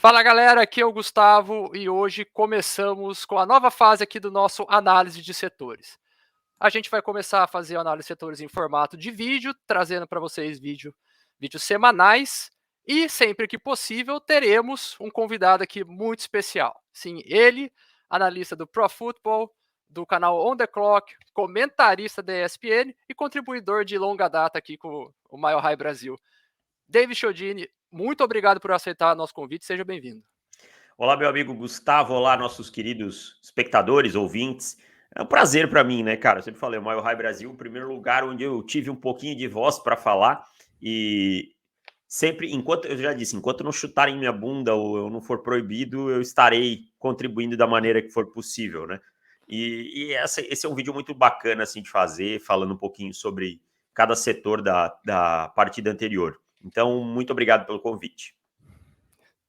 Fala galera, aqui é o Gustavo e hoje começamos com a nova fase aqui do nosso análise de setores. A gente vai começar a fazer a análise de setores em formato de vídeo, trazendo para vocês vídeos semanais e sempre que possível teremos um convidado aqui muito especial. Sim, ele, analista do Pro Football, do canal On The Clock, comentarista da ESPN e contribuidor de longa data aqui com o Mile High Brasil. David Chiodini, muito obrigado por aceitar nosso convite, seja bem-vindo. Olá, meu amigo Gustavo, olá, nossos queridos espectadores, ouvintes. É um prazer para mim, né, cara? Eu sempre falei, o Mile High Brasil, o primeiro lugar onde eu tive um pouquinho de voz para falar e sempre, enquanto eu já disse, enquanto não chutarem minha bunda ou eu não for proibido, eu estarei contribuindo da maneira que for possível, né? Esse é um vídeo muito bacana assim de fazer, falando um pouquinho sobre cada setor da partida anterior. Então, muito obrigado pelo convite.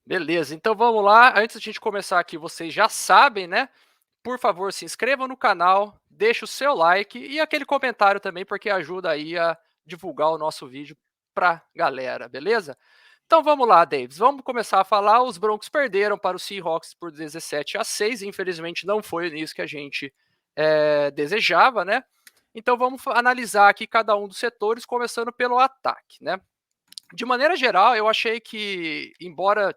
Beleza, então vamos lá. Antes de a gente começar aqui, vocês já sabem, né? Por favor, se inscrevam no canal, deixe o seu like e aquele comentário também, porque ajuda aí a divulgar o nosso vídeo pra galera, beleza? Então vamos lá, Davis. Vamos começar a falar. Os Broncos perderam para os Seahawks por 17-6. Infelizmente, não foi nisso que a gente desejava, né? Então vamos analisar aqui cada um dos setores, começando pelo ataque, né? De maneira geral, eu achei que, embora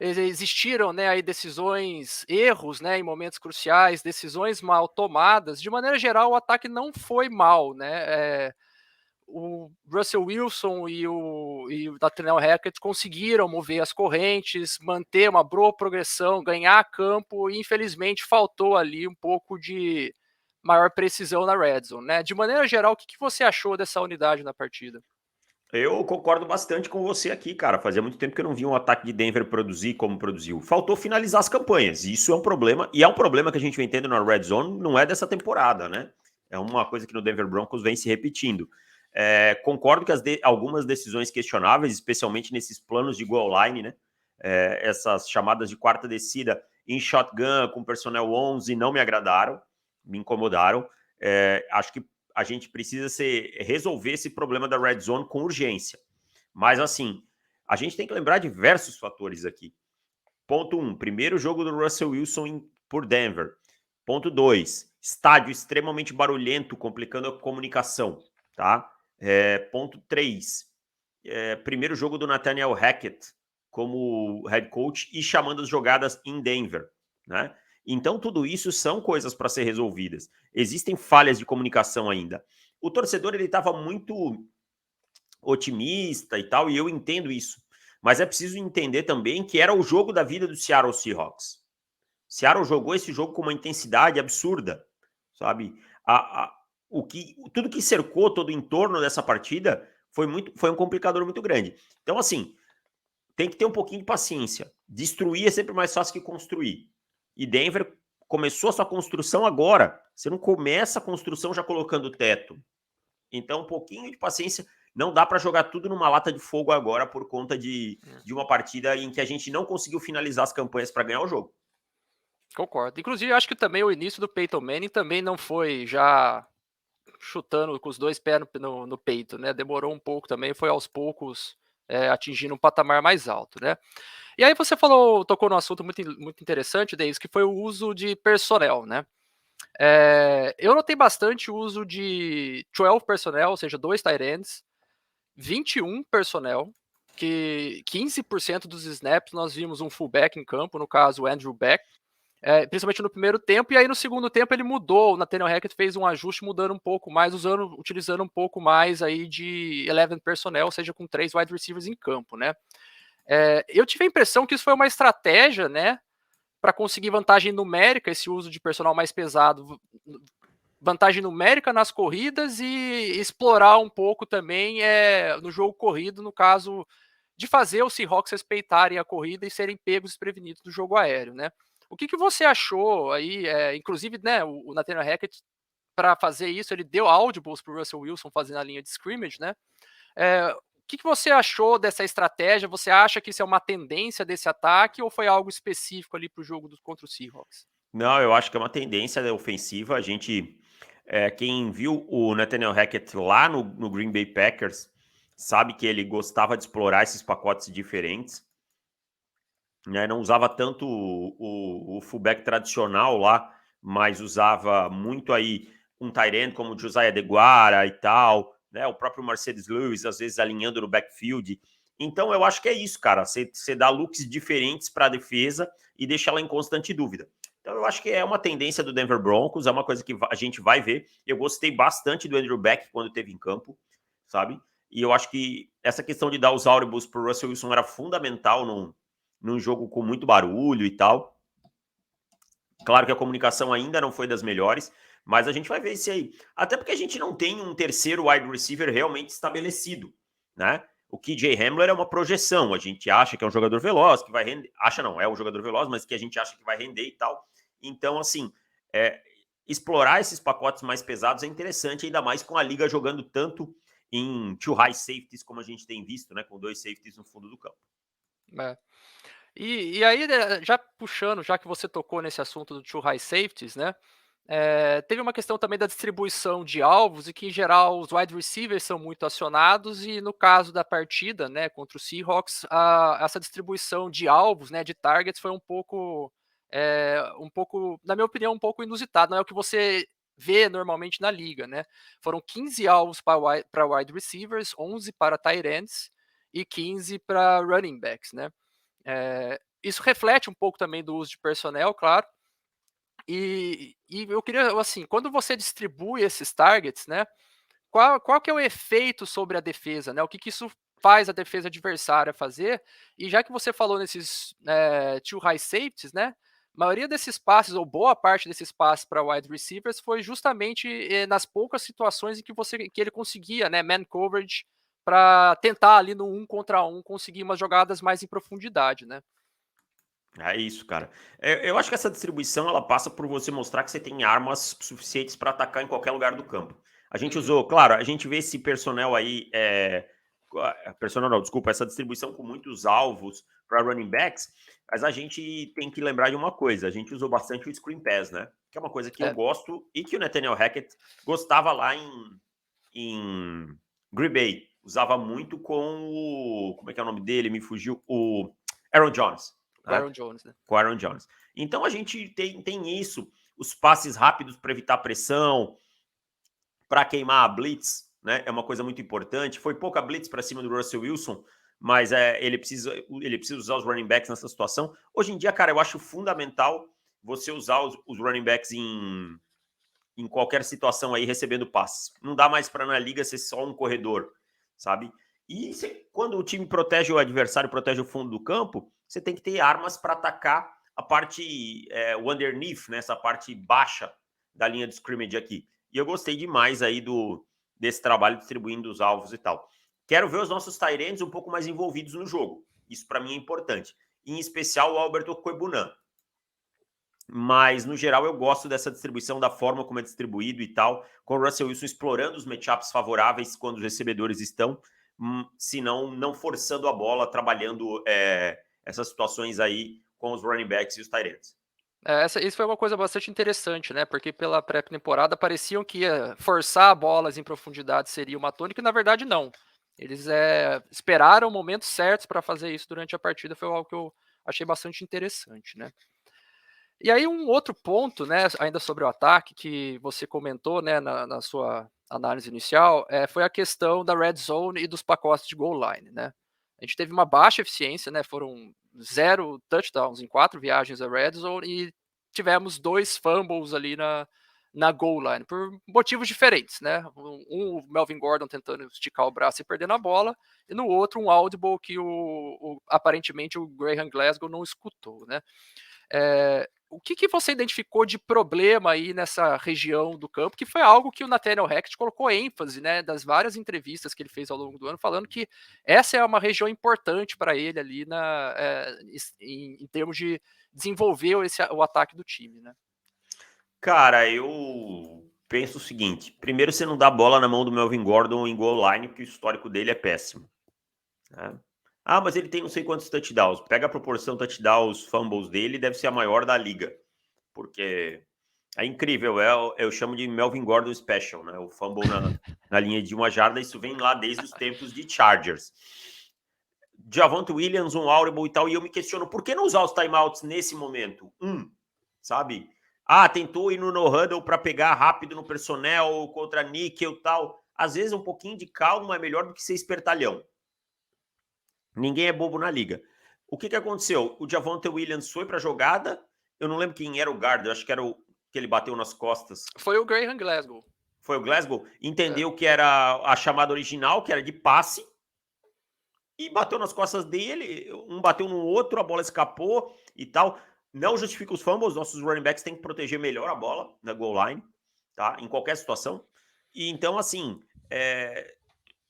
existiram, né, aí decisões, erros, né, em momentos cruciais, decisões mal tomadas, de maneira geral o ataque não foi mal, né, o Russell Wilson e o Nathaniel Hackett conseguiram mover as correntes, manter uma boa progressão, ganhar campo e infelizmente faltou ali um pouco de maior precisão na red zone, né. De maneira geral, o que você achou dessa unidade na partida? Eu concordo bastante com você aqui, cara. Fazia muito tempo que eu não vi um ataque de Denver produzir como produziu. Faltou finalizar as campanhas. Isso é um problema, e é um problema que a gente vem tendo na Red Zone, não é dessa temporada, né? É uma coisa que no Denver Broncos vem se repetindo. Concordo que algumas decisões questionáveis, especialmente nesses planos de goal line, né? Essas chamadas de quarta descida em shotgun com personnel 11 não me agradaram, me incomodaram. Acho que a gente precisa resolver esse problema da red zone com urgência. Mas, assim, a gente tem que lembrar diversos fatores aqui. Ponto 1, primeiro jogo do Russell Wilson por Denver. Ponto 2, estádio extremamente barulhento, complicando a comunicação, tá? Ponto 3, primeiro jogo do Nathaniel Hackett como head coach e chamando as jogadas em Denver, né? Então, tudo isso são coisas para ser resolvidas. Existem falhas de comunicação ainda. O torcedor ele estava muito otimista e tal, e eu entendo isso. Mas é preciso entender também que era o jogo da vida do Seattle Seahawks. Seattle jogou esse jogo com uma intensidade absurda, sabe? Tudo que cercou todo o entorno dessa partida foi um complicador muito grande. Então, assim, tem que ter um pouquinho de paciência. Destruir é sempre mais fácil que construir. E Denver começou a sua construção agora. Você não começa a construção já colocando o teto. Então, um pouquinho de paciência. Não dá para jogar tudo numa lata de fogo agora por conta de uma partida em que a gente não conseguiu finalizar as campanhas para ganhar o jogo. Concordo. Inclusive, acho que também o início do Peyton Manning também não foi já chutando com os dois pés no peito, né? Demorou um pouco também, foi aos poucos atingindo um patamar mais alto, né? E aí você tocou num assunto muito interessante, Deis, que foi o uso de personnel, né? Eu notei bastante o uso de 12 personnel, ou seja, 2 tight ends, 21 personnel, que 15% dos snaps nós vimos um fullback em campo, no caso o Andrew Beck, principalmente no primeiro tempo, e aí no segundo tempo ele mudou, o Nathaniel Hackett fez um ajuste mudando um pouco mais, utilizando um pouco mais aí de 11 personnel, ou seja, com 3 wide receivers em campo, né? Eu tive a impressão que isso foi uma estratégia, né, para conseguir vantagem numérica, esse uso de personal mais pesado, vantagem numérica nas corridas e explorar um pouco também no jogo corrido, no caso de fazer os Seahawks respeitarem a corrida e serem pegos desprevenidos do jogo aéreo, né? O que você achou aí, inclusive, né, o Nathaniel Hackett, para fazer isso, ele deu audibles para o Russell Wilson fazendo a linha de scrimmage, né? O que você achou dessa estratégia? Você acha que isso é uma tendência desse ataque ou foi algo específico ali para o jogo contra o Seahawks? Não, eu acho que é uma tendência ofensiva. Quem viu o Nathaniel Hackett lá no Green Bay Packers sabe que ele gostava de explorar esses pacotes diferentes. né? Não usava tanto o fullback tradicional lá, mas usava muito aí um tight end como o Josiah DeGuara e tal, né? O próprio Mercedes Lewis, às vezes alinhando no backfield. Então eu acho que é isso, cara. Você dá looks diferentes para a defesa e deixa ela em constante dúvida. Então eu acho que é uma tendência do Denver Broncos, é uma coisa que a gente vai ver. Eu gostei bastante do Andrew Beck quando esteve em campo, sabe? E eu acho que essa questão de dar os audibles para o Russell Wilson era fundamental num jogo com muito barulho e tal. Claro que a comunicação ainda não foi das melhores, mas a gente vai ver isso aí. Até porque a gente não tem um terceiro wide receiver realmente estabelecido, né? O KJ Hamler é uma projeção. A gente acha que é um jogador veloz, que vai render. Acha não, é um jogador veloz, mas que a gente acha que vai render e tal. Então, assim, explorar esses pacotes mais pesados é interessante, ainda mais com a liga jogando tanto em two high safeties, como a gente tem visto, né? Com 2 safeties no fundo do campo. É. E aí, né, já puxando, já que você tocou nesse assunto do two high safeties, né? Teve uma questão também da distribuição de alvos e que, em geral, os wide receivers são muito acionados e no caso da partida, né, contra o Seahawks, essa distribuição de alvos, né, de targets foi um pouco, na minha opinião, um pouco inusitado. Não é o que você vê normalmente na liga, né? Foram 15 alvos para wide receivers, 11 para tight ends e 15 para running backs, né? Isso reflete um pouco também do uso de personnel, claro. E eu queria, assim, quando você distribui esses targets, né? Qual que é o efeito sobre a defesa, né? O que, que isso faz a defesa adversária fazer? E já que você falou nesses two high safeties, né? A maioria desses passes, ou boa parte desses passes para wide receivers, foi justamente nas poucas situações em que ele conseguia, né? Man coverage, para tentar ali no 1 contra 1 conseguir umas jogadas mais em profundidade, né? É isso, cara. Eu acho que essa distribuição ela passa por você mostrar que você tem armas suficientes para atacar em qualquer lugar do campo. A gente Uhum. usou, claro, a gente vê esse personnel aí, personnel não, desculpa, essa distribuição com muitos alvos para running backs, mas a gente tem que lembrar de uma coisa: a gente usou bastante o screen pass, né? Que é uma coisa que eu É, gosto e que o Nathaniel Hackett gostava lá em Green Bay. Usava muito com o. Como é que é o nome dele? Me fugiu. O Aaron Jones. o Né? Aaron Jones, né? Com o Aaron Jones. Então a gente tem isso, os passes rápidos para evitar pressão, para queimar a blitz, né? É uma coisa muito importante. Foi pouca blitz para cima do Russell Wilson, mas ele precisa usar os running backs nessa situação. Hoje em dia, cara, eu acho fundamental você usar os running backs em qualquer situação aí recebendo passes. Não dá mais para na liga ser só um corredor, sabe? E quando o time protege o adversário, protege o fundo do campo, você tem que ter armas para atacar a parte, o underneath, né, essa parte baixa da linha de scrimmage aqui. E eu gostei demais aí desse trabalho distribuindo os alvos e tal. Quero ver os nossos tight ends um pouco mais envolvidos no jogo. Isso para mim é importante. Em especial o Alberto Koebunan. Mas, no geral, eu gosto dessa distribuição, da forma como é distribuído e tal, com o Russell Wilson explorando os matchups favoráveis quando os recebedores estão, se não forçando a bola, trabalhando essas situações aí com os running backs e os tight ends. Isso foi uma coisa bastante interessante, né? Porque pela pré-temporada pareciam que forçar bolas em profundidade seria uma tônica, e na verdade não. Eles esperaram momentos certos para fazer isso durante a partida, foi algo que eu achei bastante interessante, né? E aí um outro ponto, né, ainda sobre o ataque, que você comentou, né, na sua análise inicial, foi a questão da red zone e dos pacotes de goal line, né? A gente teve uma baixa eficiência, né? Foram 0 touchdowns em 4 viagens à red zone e tivemos 2 fumbles ali na goal line, por motivos diferentes, né? O Melvin Gordon tentando esticar o braço e perdendo a bola, e no outro um audible que aparentemente o Graham Glasgow não escutou, né? O que você identificou de problema aí nessa região do campo, que foi algo que o Nathaniel Hackett colocou ênfase, né, das várias entrevistas que ele fez ao longo do ano, falando que essa é uma região importante para ele ali em termos de desenvolver o ataque do time, né? Cara, eu penso o seguinte: primeiro, você não dá bola na mão do Melvin Gordon em goal line, porque o histórico dele é péssimo. Né? Ah, mas ele tem não sei quantos touchdowns. Pega a proporção touchdowns, fumbles dele, deve ser a maior da liga. Porque é incrível, eu chamo de Melvin Gordon Special, né? O fumble na linha de 1 jarda, isso vem lá desde os tempos de Chargers. Javonte Williams, um Audible e tal, e eu me questiono, por que não usar os timeouts nesse momento? Sabe? Tentou ir no no-huddle para pegar rápido no personnel contra níquel e tal. Às vezes um pouquinho de calma é melhor do que ser espertalhão. Ninguém é bobo na liga. O que aconteceu? O Javonte Williams foi para a jogada, eu não lembro quem era o guard, eu acho que era o que ele bateu nas costas. Foi o Graham Glasgow. Foi o Glasgow? Entendeu que era a chamada original, que era de passe, e bateu nas costas dele, um bateu no outro, a bola escapou e tal. Não justifica os fumbles, nossos running backs têm que proteger melhor a bola na goal line, tá? Em qualquer situação. E então, assim,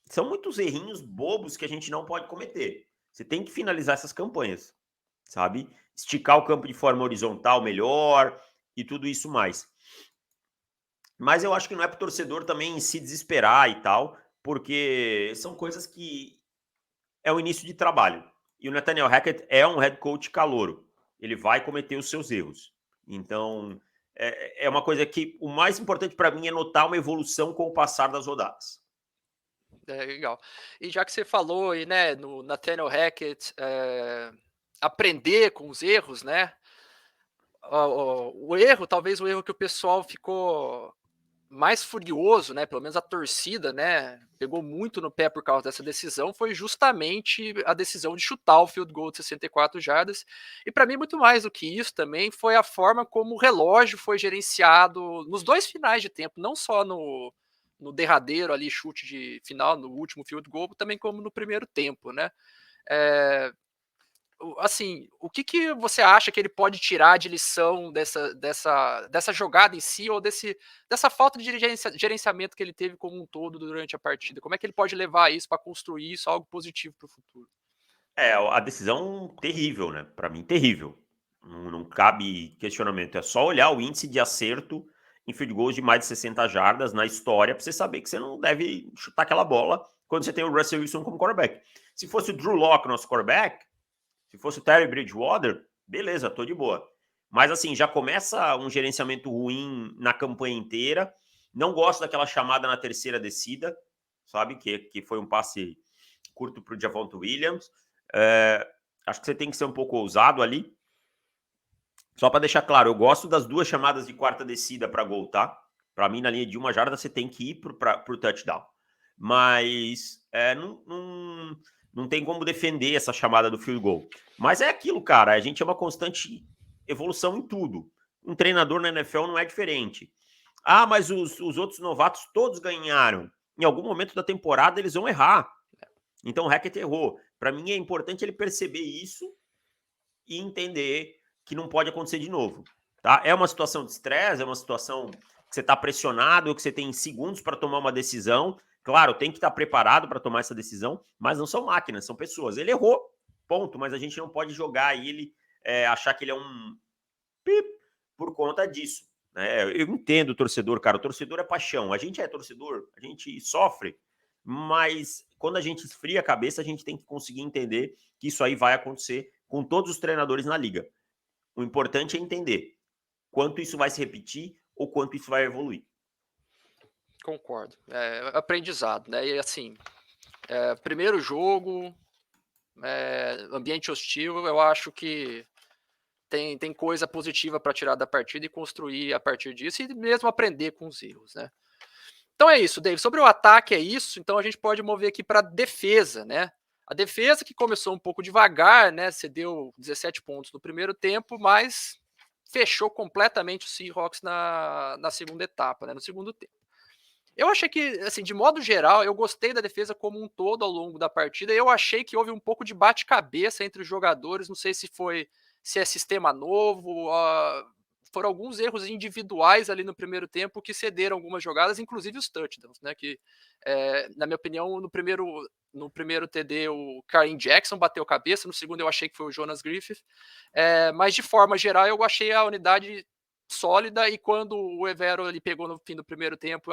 são muitos errinhos bobos que a gente não pode cometer. Você tem que finalizar essas campanhas, sabe? Esticar o campo de forma horizontal melhor e tudo isso mais. Mas eu acho que não é para o torcedor também se desesperar e tal, porque são coisas que é o início de trabalho. E o Nathaniel Hackett é um head coach calouro. Ele vai cometer os seus erros. Então, é uma coisa que o mais importante para mim é notar uma evolução com o passar das rodadas. Legal. E já que você falou aí, né, no Nathaniel Hackett, aprender com os erros, né? Talvez o erro que o pessoal ficou mais furioso, né, pelo menos a torcida, né, pegou muito no pé por causa dessa decisão, foi justamente a decisão de chutar o field goal de 64 jardas. E para mim, muito mais do que isso também, foi a forma como o relógio foi gerenciado nos dois finais de tempo, não só no derradeiro ali, chute de final, no último field goal, também como no primeiro tempo, né? É, assim, o que você acha que ele pode tirar de lição dessa jogada em si, ou dessa falta de gerenciamento que ele teve como um todo durante a partida? Como é que ele pode levar isso para construir isso algo positivo para o futuro? A decisão terrível, né? Para mim, terrível. Não cabe questionamento. É só olhar o índice de acerto em field goals de mais de 60 jardas na história para você saber que você não deve chutar aquela bola quando você tem o Russell Wilson como quarterback. Se fosse o Drew Lock nosso quarterback, se fosse o Terry Bridgewater, beleza, tô de boa. Mas assim, já começa um gerenciamento ruim na campanha inteira. Não gosto daquela chamada na terceira descida, sabe? Que foi um passe curto para o Javonte Williams. Acho que você tem que ser um pouco ousado ali. Só para deixar claro, eu gosto das duas chamadas de quarta descida para gol, tá? Para mim, na linha de 1 jarda, você tem que ir para o touchdown. Mas não tem como defender essa chamada do field goal. Mas é aquilo, cara. A gente é uma constante evolução em tudo. Um treinador na NFL não é diferente. Mas os outros novatos todos ganharam. Em algum momento da temporada eles vão errar. Então o Hackett errou. Para mim é importante ele perceber isso e entender que não pode acontecer de novo. Tá? É uma situação de estresse, é uma situação que você está pressionado, que você tem segundos para tomar uma decisão. Claro, tem que estar preparado para tomar essa decisão, mas não são máquinas, são pessoas. Ele errou, ponto, mas a gente não pode jogar ele, achar que ele é um pip por conta disso. Né? Eu entendo o torcedor, cara. O torcedor é paixão. A gente é torcedor, a gente sofre, mas quando a gente esfria a cabeça, a gente tem que conseguir entender que isso aí vai acontecer com todos os treinadores na liga. O importante é entender quanto isso vai se repetir ou quanto isso vai evoluir. Concordo. É aprendizado, né? E assim, primeiro jogo, ambiente hostil, eu acho que tem coisa positiva para tirar da partida e construir a partir disso, e mesmo aprender com os erros, né? Então é isso, David. Sobre o ataque é isso, então a gente pode mover aqui para a defesa, né? A defesa que começou um pouco devagar, né? Cedeu 17 pontos no primeiro tempo, mas fechou completamente o Seahawks na segunda etapa, né? No segundo tempo. Eu achei que, assim, de modo geral, eu gostei da defesa como um todo ao longo da partida. Eu achei que houve um pouco de bate-cabeça entre os jogadores. Não sei se é sistema novo. Foram alguns erros individuais ali no primeiro tempo que cederam algumas jogadas, inclusive os touchdowns, né? Que, na minha opinião, no primeiro TD o Kareem Jackson bateu cabeça, no segundo eu achei que foi o Jonas Griffith. Mas de forma geral, eu achei a unidade sólida, e quando o Evero ele pegou no fim do primeiro tempo,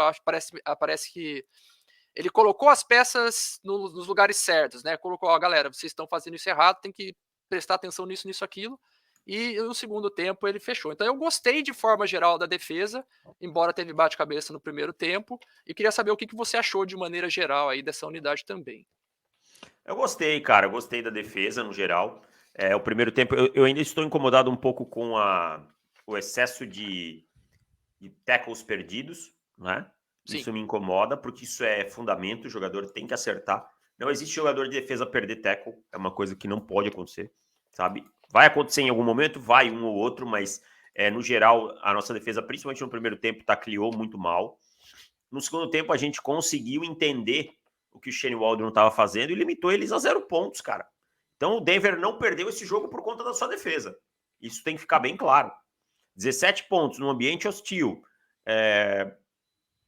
parece que ele colocou as peças nos lugares certos, né? Colocou, galera, vocês estão fazendo isso errado, tem que prestar atenção nisso, aquilo. E no segundo tempo ele fechou. Então eu gostei de forma geral da defesa, embora teve bate-cabeça no primeiro tempo, e queria saber o que você achou de maneira geral aí dessa unidade também. Eu gostei, cara. Eu gostei da defesa no geral. O primeiro tempo, eu ainda estou incomodado um pouco com o excesso de tackles perdidos, né? Sim. Isso me incomoda, porque isso é fundamento, o jogador tem que acertar. Não existe jogador de defesa perder tackle, é uma coisa que não pode acontecer, sabe? Vai acontecer em algum momento, vai um ou outro, mas no geral, a nossa defesa, principalmente no primeiro tempo, tacleou muito mal. No segundo tempo, a gente conseguiu entender o que o Shane Waldron estava fazendo e limitou eles a 0 pontos, cara. Então o Denver não perdeu esse jogo por conta da sua defesa. Isso tem que ficar bem claro. 17 pontos num ambiente hostil.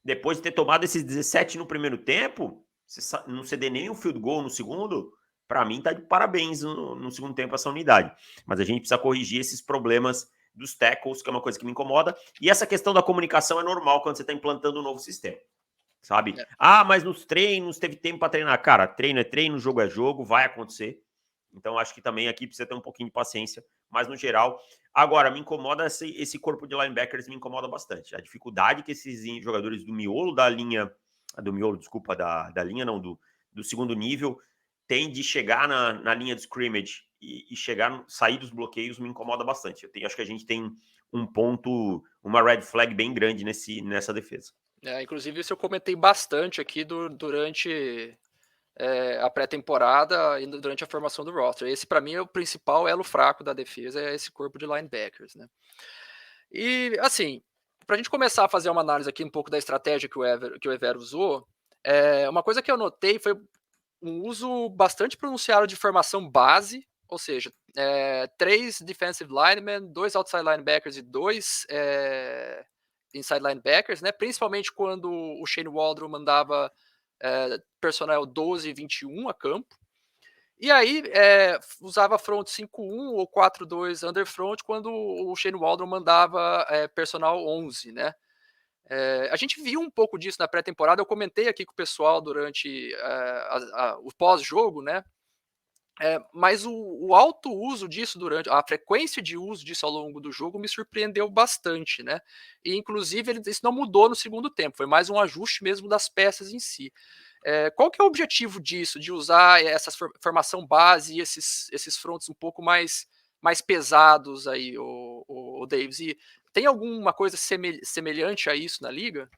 Depois de ter tomado esses 17 no primeiro tempo, não ceder nem um field goal no segundo, para mim tá de parabéns no segundo tempo essa unidade. Mas a gente precisa corrigir esses problemas dos tackles, que é uma coisa que me incomoda. E essa questão da comunicação é normal quando você está implantando um novo sistema, sabe? É. Mas nos treinos teve tempo para treinar. Cara, treino é treino, jogo é jogo, vai acontecer. Então acho que também aqui precisa ter um pouquinho de paciência, mas no geral. Agora, me incomoda esse corpo de linebackers, me incomoda bastante. A dificuldade que esses jogadores do miolo da linha, do miolo, desculpa, da linha não, do segundo nível, têm de chegar na linha de scrimmage e sair dos bloqueios, me incomoda bastante. Acho que a gente tem um ponto, uma red flag bem grande nessa defesa. Inclusive, isso eu comentei bastante aqui durante a pré-temporada e durante a formação do roster. Esse, para mim, é o principal elo fraco da defesa, é esse corpo de linebackers, né? E, assim, para a gente começar a fazer uma análise aqui um pouco da estratégia que o Ever usou, uma coisa que eu notei foi um uso bastante pronunciado de formação base, ou seja, 3 defensive linemen, 2 outside linebackers e 2 inside linebackers, né? Principalmente quando o Shane Waldron mandava personnel 12 e 21 a campo. E aí usava front 5-1 ou 4-2 under front quando o Shane Waldron mandava personal 11, né? A gente viu um pouco disso na pré-temporada, eu comentei aqui com o pessoal durante o pós-jogo, né? Mas o alto uso disso a frequência de uso disso ao longo do jogo me surpreendeu bastante, né? E inclusive isso não mudou no segundo tempo, foi mais um ajuste mesmo das peças em si. Qual que é o objetivo disso, de usar essa formação base e esses fronts um pouco mais pesados aí, o Davis? E tem alguma coisa semelhante a isso na liga?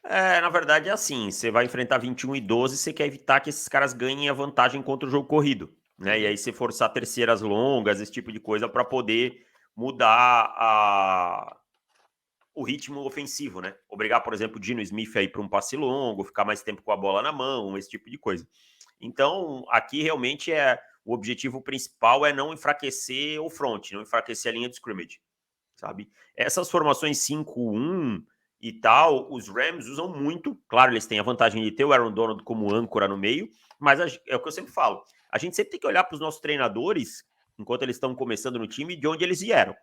Na verdade é assim, você vai enfrentar 21 e 12, você quer evitar que esses caras ganhem a vantagem contra o jogo corrido, né? E Uhum. aí você forçar terceiras longas, esse tipo de coisa, para poder mudar o ritmo ofensivo, né? Obrigar, por exemplo, o Dino Smith a ir para um passe longo, ficar mais tempo com a bola na mão, esse tipo de coisa. Então, aqui realmente o objetivo principal é não enfraquecer o front, não enfraquecer a linha de scrimmage, sabe? Essas formações 5-1 e tal, os Rams usam muito. Claro, eles têm a vantagem de ter o Aaron Donald como âncora no meio, mas é o que eu sempre falo. A gente sempre tem que olhar para os nossos treinadores, enquanto eles estão começando no time, de onde eles vieram.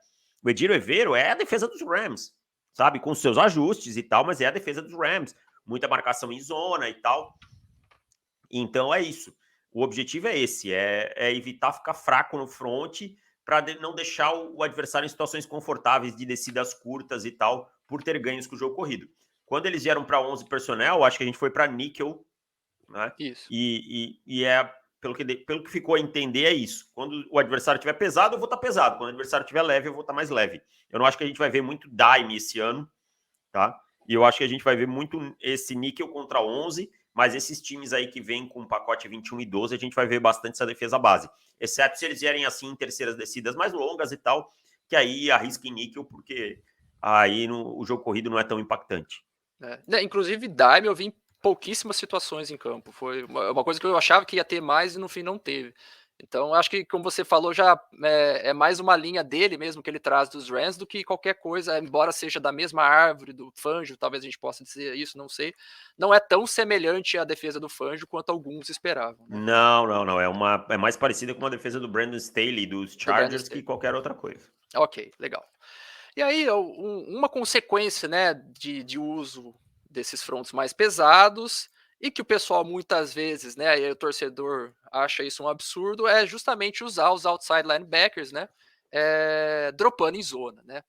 O Edir Evero é a defesa dos Rams, sabe? Com seus ajustes e tal, mas é a defesa dos Rams. Muita marcação em zona e tal. Então é isso. O objetivo é esse, é evitar ficar fraco no front para não deixar o adversário em situações confortáveis de descidas curtas e tal, por ter ganhos com o jogo corrido. Quando eles vieram para 11 personnel, acho que a gente foi para níquel, né? Isso. E pelo que ficou a entender, é isso. Quando o adversário estiver pesado, eu vou estar pesado. Quando o adversário estiver leve, eu vou estar mais leve. Eu não acho que a gente vai ver muito dime esse ano, tá? E eu acho que a gente vai ver muito esse níquel contra 11, mas esses times aí que vêm com um pacote 21 e 12, a gente vai ver bastante essa defesa base. Exceto se eles vierem assim em terceiras descidas mais longas e tal, que aí arrisca em níquel, porque aí o jogo corrido não é tão impactante. Inclusive, Dime eu vi em pouquíssimas situações em campo. Foi uma coisa que eu achava que ia ter mais e no fim não teve. Então, acho que, como você falou, já é mais uma linha dele mesmo que ele traz dos Rams do que qualquer coisa, embora seja da mesma árvore do Fangio, talvez a gente possa dizer isso, não sei. Não é tão semelhante à defesa do Fangio quanto alguns esperavam, né? Não. É mais parecida com uma defesa do Brandon Staley dos Do Brandon Chargers que Staley. qualquer outra coisa. Ok, legal. E aí, uma consequência, né, de uso desses fronts mais pesados e que o pessoal muitas vezes, né, aí o torcedor acha isso um absurdo, é justamente usar os outside linebackers, né, dropando em zona, né.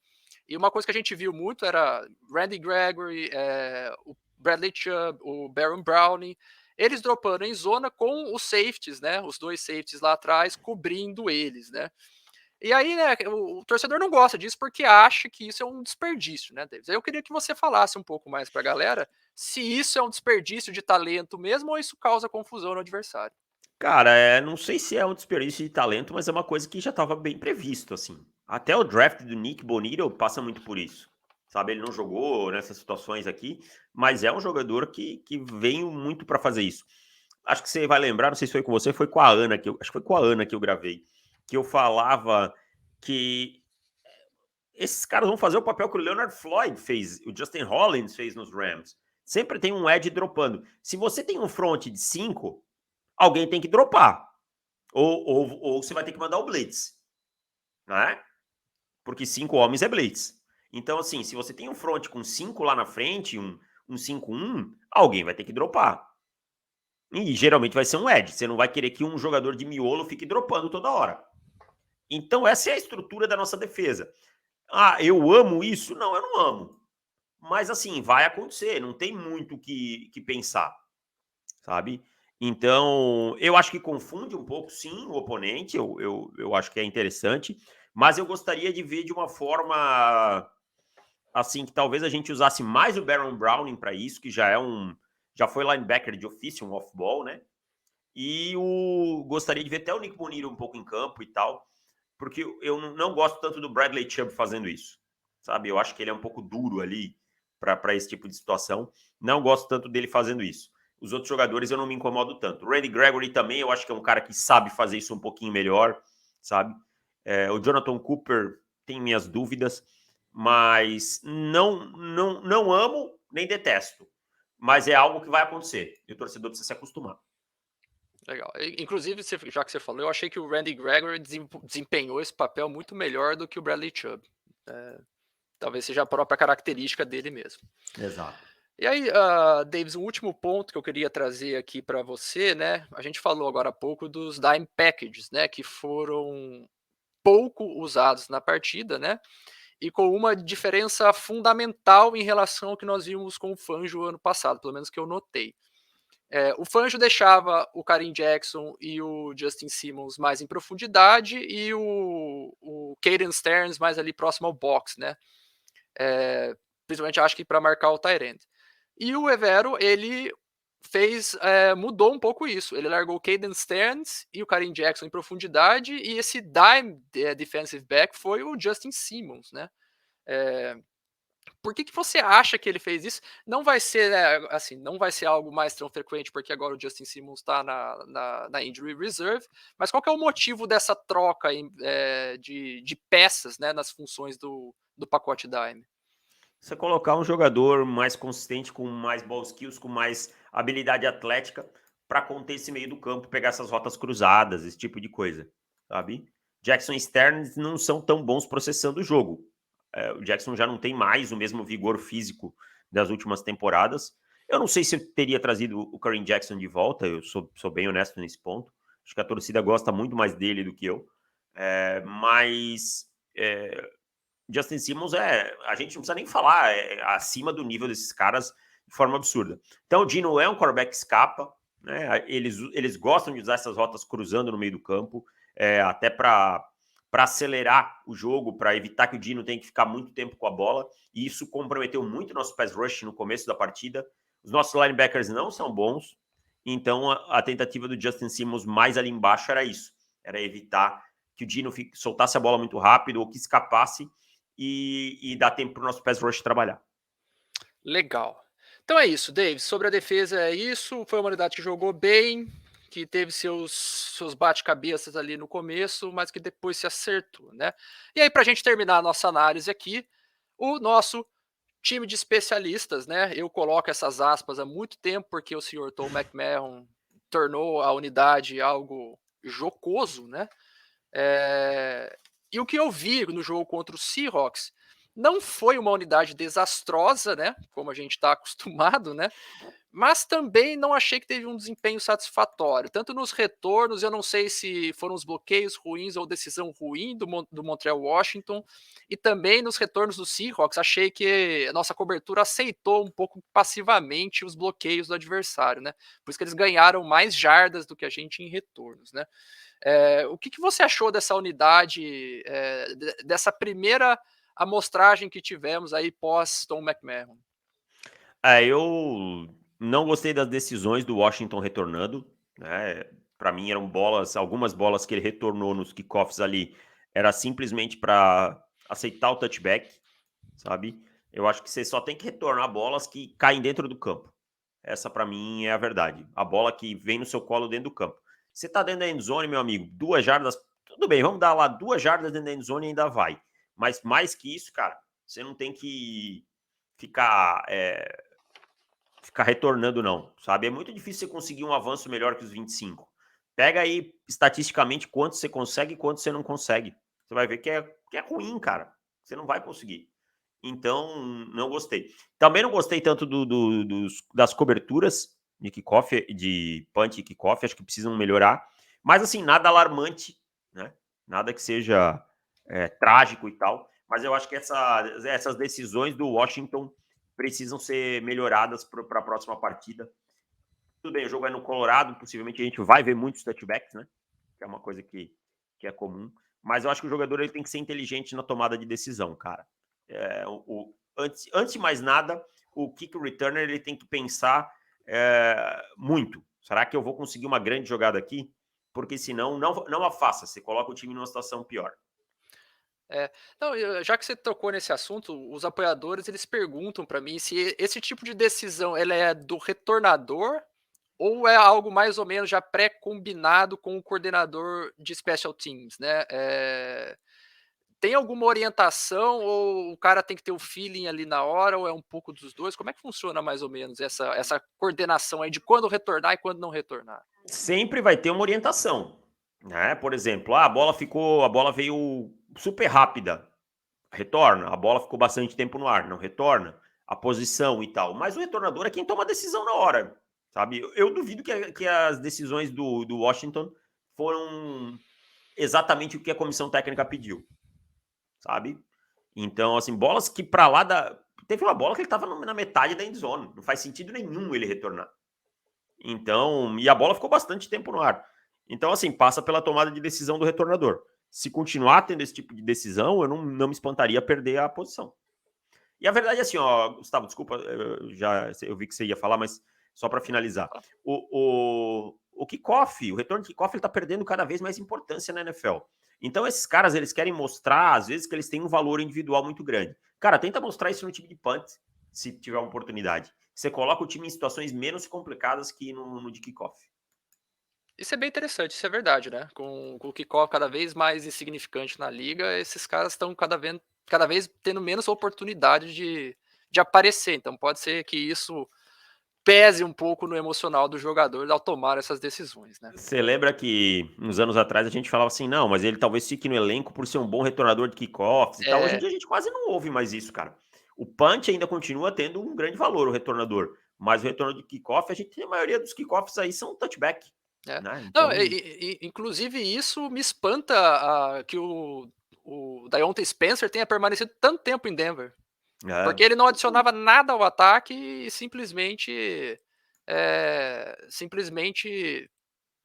E uma coisa que a gente viu muito era Randy Gregory, o Bradley Chubb, o Baron Browning, eles dropando em zona com os safeties, né? Os 2 safeties lá atrás cobrindo eles, né? E aí, né, o torcedor não gosta disso porque acha que isso é um desperdício, né, Davis? Aí eu queria que você falasse um pouco mais pra galera se isso é um desperdício de talento mesmo ou isso causa confusão no adversário. Cara, não sei se é um desperdício de talento, mas é uma coisa que já estava bem previsto, assim. Até o draft do Nick Bonito passa muito por isso. Sabe, ele não jogou nessas situações aqui, mas é um jogador que veio muito para fazer isso. Acho que você vai lembrar, não sei se foi com você, foi com a Ana, acho que foi com a Ana que eu gravei, que eu falava que esses caras vão fazer o papel que o Leonard Floyd fez, o Justin Hollins fez nos Rams. Sempre tem um edge dropando. Se você tem um front de 5, alguém tem que dropar. Ou você vai ter que mandar o blitz, né? Porque 5 homens é blitz. Então, assim, se você tem um front com 5 lá na frente, um 5-1, alguém vai ter que dropar. E geralmente vai ser um edge. Você não vai querer que um jogador de miolo fique dropando toda hora. Então, essa é a estrutura da nossa defesa. Ah, eu amo isso? Não, eu não amo. Mas, assim, vai acontecer. Não tem muito o que pensar, sabe? Então, eu acho que confunde um pouco, sim, o oponente. Eu acho que é interessante. Mas eu gostaria de ver de uma forma, assim, que talvez a gente usasse mais o Baron Browning para isso, que já foi linebacker de ofício, um off-ball, né? E gostaria de ver até o Nick Bonito um pouco em campo e tal, porque eu não gosto tanto do Bradley Chubb fazendo isso, sabe? Eu acho que ele é um pouco duro ali para esse tipo de situação. Não gosto tanto dele fazendo isso. Os outros jogadores eu não me incomodo tanto. O Randy Gregory também, eu acho que é um cara que sabe fazer isso um pouquinho melhor, sabe? O Jonathan Cooper tem minhas dúvidas, mas não amo nem detesto. Mas é algo que vai acontecer e o torcedor precisa se acostumar. Legal. Inclusive, já que você falou, eu achei que o Randy Gregory desempenhou esse papel muito melhor do que o Bradley Chubb. Talvez seja a própria característica dele mesmo. Exato. E aí, Davis, um último ponto que eu queria trazer aqui para você, né? A gente falou agora há pouco dos dime packages, né? Que foram pouco usados na partida, né? E com uma diferença fundamental em relação ao que nós vimos com o Fangio ano passado, pelo menos que eu notei. O Fangio deixava o Kareem Jackson e o Justin Simmons mais em profundidade e o Caden Stearns mais ali próximo ao box, né? Principalmente acho que para marcar o tight end. E o Evero, ele mudou um pouco isso. Ele largou o Caden Stearns e o Kareem Jackson em profundidade e esse dime defensive back foi o Justin Simmons, né? Por que você acha que ele fez isso? Não vai ser, né, assim, não vai ser algo mais tão frequente, porque agora o Justin Simmons está na injury reserve, mas qual que é o motivo dessa troca de peças, né, nas funções do pacote Dime? Você colocar um jogador mais consistente, com mais ball skills, com mais habilidade atlética, para conter esse meio do campo, pegar essas rotas cruzadas, esse tipo de coisa, sabe? Jackson e Stearns não são tão bons processando o jogo. O Jackson já não tem mais o mesmo vigor físico das últimas temporadas. Eu não sei se eu teria trazido o Kareem Jackson de volta, eu sou bem honesto nesse ponto. Acho que a torcida gosta muito mais dele do que eu. Mas Justin Simmons a gente não precisa nem falar, acima do nível desses caras de forma absurda. Então o Dino é um quarterback que escapa, né? Eles gostam de usar essas rotas cruzando no meio do campo, até para acelerar o jogo, para evitar que o Dino tenha que ficar muito tempo com a bola, e isso comprometeu muito nosso pass rush no começo da partida. Os nossos linebackers não são bons, então a tentativa do Justin Simmons mais ali embaixo era isso, era evitar que o Dino soltasse a bola muito rápido ou que escapasse e dar tempo para o nosso pass rush trabalhar. Legal. Então é isso, Davis. Sobre a defesa é isso. Foi uma unidade que jogou bem, que teve seus bate-cabeças ali no começo, mas que depois se acertou, né? E aí, para a gente terminar a nossa análise aqui, o nosso time de especialistas, né? Eu coloco essas aspas há muito tempo, porque o senhor Tom McMahon tornou a unidade algo jocoso, né? E o que eu vi no jogo contra o Seahawks Não foi uma unidade desastrosa, né, como a gente está acostumado, né, mas também não achei que teve um desempenho satisfatório. Tanto nos retornos, eu não sei se foram os bloqueios ruins ou decisão ruim do Montreal Washington, e também nos retornos do Seahawks, achei que a nossa cobertura aceitou um pouco passivamente os bloqueios do adversário, né? Por isso que eles ganharam mais jardas do que a gente em retornos, né? O que você achou dessa unidade, dessa primeira amostragem que tivemos aí pós Tom McMahon? Eu não gostei das decisões do Washington retornando, né? Para mim eram algumas bolas que ele retornou nos kickoffs ali, era simplesmente para aceitar o touchback, sabe? Eu acho que você só tem que retornar bolas que caem dentro do campo. Essa para mim é a verdade. A bola que vem no seu colo dentro do campo. Você tá dentro da endzone, meu amigo, 2 jardas, tudo bem, vamos dar lá 2 jardas dentro da endzone e ainda vai. Mas mais que isso, cara, você não tem que ficar ficar retornando, não, sabe? É muito difícil você conseguir um avanço melhor que os 25. Pega aí, estatisticamente, quanto você consegue e quanto você não consegue. Você vai ver que é ruim, cara. Você não vai conseguir. Então, não gostei. Também não gostei tanto das coberturas de kickoff, de punt e kickoff, acho que precisam melhorar. Mas, assim, nada alarmante, né? Nada que seja trágico e tal. Mas eu acho que essas decisões do Washington precisam ser melhoradas para a próxima partida. Tudo bem, o jogo é no Colorado, possivelmente a gente vai ver muitos touchbacks, né? Que é uma coisa que é comum. Mas eu acho que o jogador ele tem que ser inteligente na tomada de decisão, cara. Antes de mais nada, o kick returner ele tem que pensar muito. Será que eu vou conseguir uma grande jogada aqui? Porque senão não a faça, você coloca o time numa situação pior. Não, já que você tocou nesse assunto, os apoiadores eles perguntam para mim se esse tipo de decisão ela é do retornador ou é algo mais ou menos já pré-combinado com o coordenador de special teams, né? Tem alguma orientação ou o cara tem que ter o feeling ali na hora ou é um pouco dos dois? Como é que funciona mais ou menos essa coordenação aí de quando retornar e quando não retornar? Sempre vai ter uma orientação, né? Por exemplo, a bola veio super rápida, retorna. A bola ficou bastante tempo no ar, não retorna. A posição e tal. Mas o retornador é quem toma a decisão na hora, sabe? Eu duvido que as decisões do Washington foram exatamente o que a comissão técnica pediu, sabe? Então, assim, bolas que para lá da. Teve uma bola que ele estava na metade da endzone. Não faz sentido nenhum ele retornar. Então, e a bola ficou bastante tempo no ar. Então, assim, passa pela tomada de decisão do retornador. Se continuar tendo esse tipo de decisão, eu não me espantaria perder a posição. E a verdade é assim, ó, Gustavo, desculpa, eu vi que você ia falar, mas só para finalizar. O kickoff, o retorno de kickoff, ele tá perdendo cada vez mais importância na NFL. Então, esses caras, eles querem mostrar, às vezes, que eles têm um valor individual muito grande. Cara, tenta mostrar isso no time de punt, se tiver uma oportunidade. Você coloca o time em situações menos complicadas que no de kickoff. Isso é bem interessante, isso é verdade, né? Com o kickoff cada vez mais insignificante na liga, esses caras estão cada vez tendo menos oportunidade de aparecer. Então pode ser que isso pese um pouco no emocional do jogador ao tomar essas decisões, né? Você lembra que uns anos atrás a gente falava assim, não, mas ele talvez fique no elenco por ser um bom retornador de kickoffs e tal. Hoje em É, dia a gente quase não ouve mais isso, cara. O punch ainda continua tendo um grande valor, o retornador. Mas o retorno de kickoff, a gente tem a maioria dos kickoffs aí são touchback, é. né? Não, Então, inclusive isso me espanta que o Diontae Spencer tenha permanecido tanto tempo em Denver. é, Porque ele não adicionava nada ao ataque e simplesmente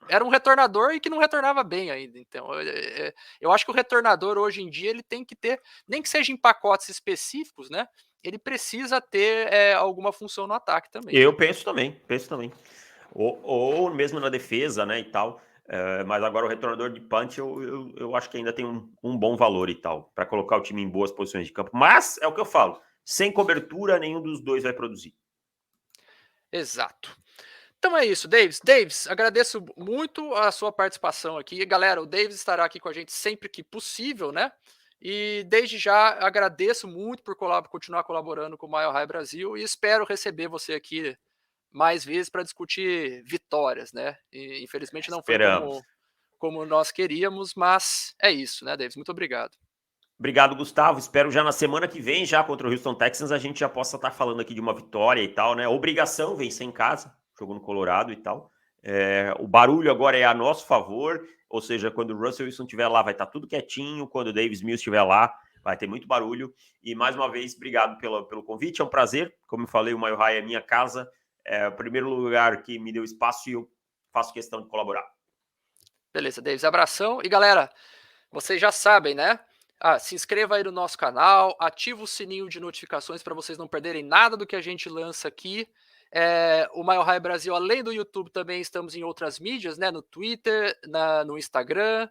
era um retornador e que não retornava bem ainda. Então, eu acho que o retornador hoje em dia ele tem que ter, nem que seja em pacotes específicos, né? Ele precisa ter alguma função no ataque também, né? eu penso também, penso também. Ou mesmo na defesa, né, e tal. Mas agora o retornador de punch eu acho que ainda tem um bom valor e tal, para colocar o time em boas posições de campo. Mas é o que eu falo, sem cobertura, nenhum dos dois vai produzir. Exato. Então é isso, Davis. Davis, agradeço muito a sua participação aqui. Galera, o Davis estará aqui com a gente sempre que possível, né? E desde já agradeço muito por continuar colaborando com o Mile High Brasil e espero receber você aqui mais vezes para discutir vitórias, né? E, infelizmente não foi Esperamos. como nós queríamos, mas é isso, né, Davis? Muito obrigado. Obrigado, Gustavo. Espero já na semana que vem, já contra o Houston Texans, a gente já possa estar falando aqui de uma vitória e tal, né? Obrigação vencer em casa, jogo no Colorado e tal. O barulho agora é a nosso favor, ou seja, quando o Russell Wilson estiver lá, vai estar tudo quietinho. Quando o Davis Mills estiver lá, vai ter muito barulho. E mais uma vez, obrigado pelo convite. É um prazer. Como eu falei, o Mile High é minha casa. É o primeiro lugar que me deu espaço e eu faço questão de colaborar. Beleza, Davis, abração. E galera, vocês já sabem, né? Se inscreva aí no nosso canal, ativa o sininho de notificações para vocês não perderem nada do que a gente lança aqui. O Mile High Brasil, além do YouTube, também estamos em outras mídias, né? No Twitter, no Instagram,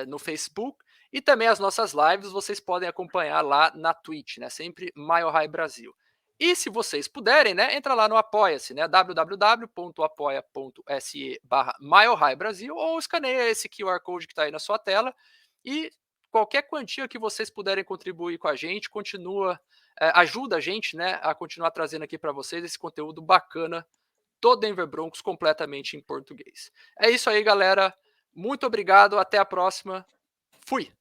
no Facebook. E também as nossas lives vocês podem acompanhar lá na Twitch, né? Sempre Mile High Brasil. E se vocês puderem, né, entra lá no Apoia-se, né, www.apoia.se/Mile High Brasil, ou escaneia esse QR Code que está aí na sua tela e qualquer quantia que vocês puderem contribuir com a gente, ajuda a gente, né, a continuar trazendo aqui para vocês esse conteúdo bacana do Denver Broncos completamente em português. É isso aí, galera. Muito obrigado. Até a próxima. Fui!